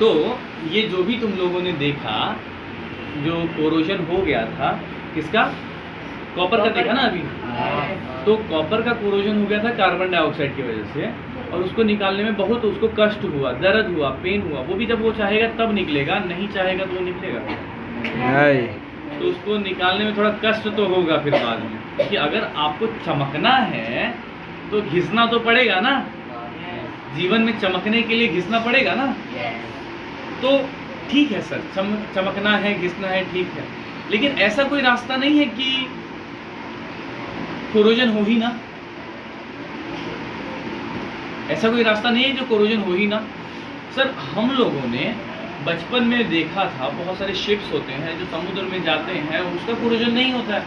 तो ये जो भी तुम लोगों ने देखा, जो कोरोजन हो गया था, किसका? कॉपर का देखा ना अभी। तो कॉपर का कोरोजन हो गया था कार्बन डाइऑक्साइड की वजह से, और उसको निकालने में बहुत उसको कष्ट हुआ, दर्द हुआ, पेन हुआ। वो भी जब वो चाहेगा तब निकलेगा, नहीं चाहेगा तो वो निकलेगा नहीं। तो उसको निकालने में थोड़ा कष्ट तो होगा फिर बाद में, क्योंकि अगर आपको चमकना है तो घिसना तो पड़ेगा ना। जीवन में चमकने के लिए घिसना पड़ेगा ना। तो ठीक है सर, चमकना है, घिसना है, ठीक है, लेकिन ऐसा कोई रास्ता नहीं है कि कोरोजन हो ही ना। ऐसा कोई रास्ता नहीं है जो कोरोजन हो ही ना। सर हम लोगों ने बचपन में देखा था, बहुत सारे शिप्स होते हैं जो समुद्र में जाते हैं, उसका कोरोजन नहीं होता है।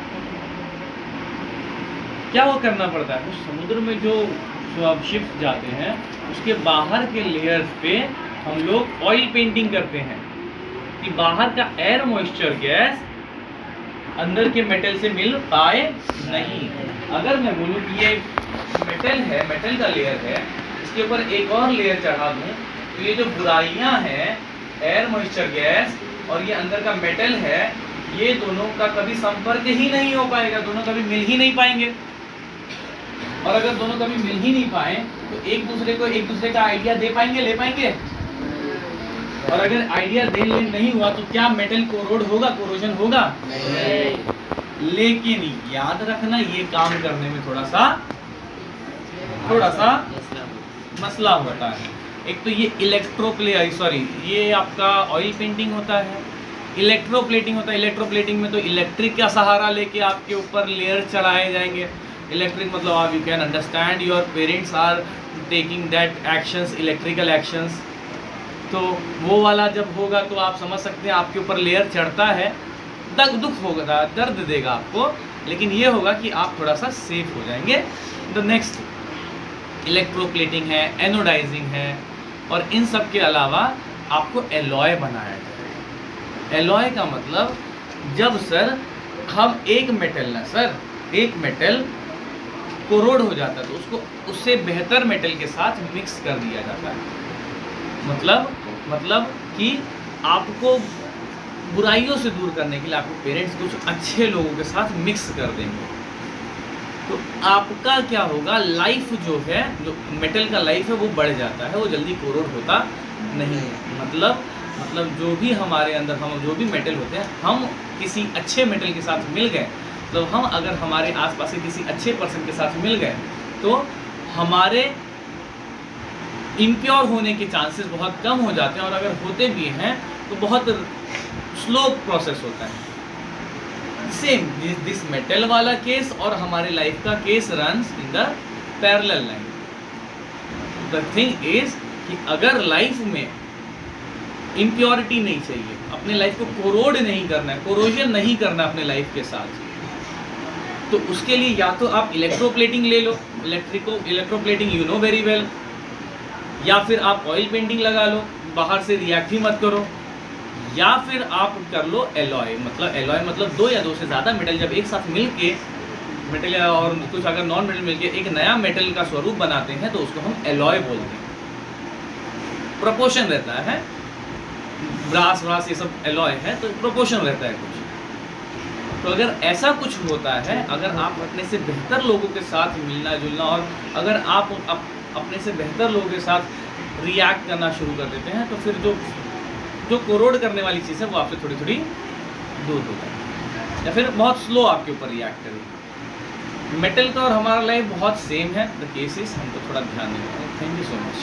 क्या वो करना पड़ता है? उस समुद्र में जो अब शिप्स जाते हैं उसके बाहर के लेयर्स पे हम लोग ऑयल पेंटिंग करते हैं कि बाहर का एयर मॉइस्चर गैस अंदर के मेटल से मिल पाए नहीं। अगर मैं बोलूँ कि ये मेटल है, मेटल का लेयर है, इसके ऊपर एक और लेयर चढ़ा दूँ तो ये जो बुराइयां हैं, एयर मॉइस्चर गैस और ये अंदर का मेटल है, ये दोनों का कभी संपर्क ही नहीं हो पाएगा, दोनों कभी मिल ही नहीं पाएंगे। और अगर दोनों कभी मिल ही नहीं पाए तो एक दूसरे का आइडिया दे पाएंगे, ले पाएंगे? और अगर आइडिया दे नहीं हुआ तो क्या मेटल कोरोड होगा, कोरोजन होगा? नहीं। लेकिन याद रखना, ये काम करने में थोड़ा सा मसला होता है। एक तो ये ये आपका ऑयल पेंटिंग होता है, इलेक्ट्रोप्लेटिंग होता है। इलेक्ट्रोप्लेटिंग में तो इलेक्ट्रिक का सहारा लेके आपके ऊपर लेयर चढ़ाए जाएंगे। इलेक्ट्रिक मतलब आप you can understand your parents are taking that actions, electrical actions. तो वो वाला जब होगा तो आप समझ सकते हैं आपके ऊपर लेयर चढ़ता है, दुख होगा, दर्द देगा आपको, लेकिन ये होगा कि आप थोड़ा सा सेफ हो जाएंगे। द नेक्स्ट इलेक्ट्रोप्लेटिंग है, एनोडाइजिंग है, और इन सब के अलावा आपको एलॉय बनाया जाएगा। एलॉय का मतलब जब सर हम एक मेटल कोरोड हो जाता है तो उसको उससे बेहतर मेटल के साथ मिक्स कर दिया जाता है। मतलब कि आपको बुराइयों से दूर करने के लिए आपको पेरेंट्स कुछ अच्छे लोगों के साथ मिक्स कर देंगे। तो आपका क्या होगा, लाइफ जो है, जो मेटल का लाइफ है वो बढ़ जाता है, वो जल्दी कोरोड होता नहीं है। मतलब जो भी हमारे अंदर हम जो भी मेटल होते हैं, हम किसी अच्छे मेटल के साथ मिल गए, तो हम अगर हमारे आसपास के किसी अच्छे पर्सन के साथ मिल गए तो हमारे इम्प्योर होने के चांसेस बहुत कम हो जाते हैं, और अगर होते भी हैं तो बहुत स्लो प्रोसेस होता है। सेम दिस मेटल वाला केस और हमारे लाइफ का case runs in the parallel line. The thing is कि अगर लाइफ में इम्प्योरिटी नहीं चाहिए, अपने लाइफ को कोरोड नहीं करना है, कोरोजन नहीं करना अपने लाइफ के साथ, तो उसके लिए या तो आप इलेक्ट्रोप्लेटिंग ले लो, electroplating you know very well, या फिर आप ऑयल पेंटिंग लगा लो, बाहर से रिएक्ट ही मत करो, या फिर आप कर लो एलॉय। मतलब दो या दो से ज़्यादा मेटल जब एक साथ मिल के, मेटल और कुछ अगर नॉन मेटल मिल के एक नया मेटल का स्वरूप बनाते हैं तो उसको हम एलॉय बोलते हैं। प्रोपोर्शन रहता है, ब्रास ये सब एलॉय है तो प्रोपोर्शन रहता है कुछ। तो अगर ऐसा कुछ होता है, अगर आप अपने से बेहतर लोगों के साथ मिलना जुलना, और अगर आप अपने से बेहतर लोगों के साथ रिएक्ट करना शुरू कर देते हैं, तो फिर जो कोरोड करने वाली चीज़ है वो आपसे थोड़ी थोड़ी दूर हो जाएगी, या फिर बहुत स्लो आपके ऊपर रिएक्ट करेगी। मेटल का और हमारा लाइफ बहुत सेम है, द केसेस हमको थोड़ा ध्यान देना है। Thank you so much.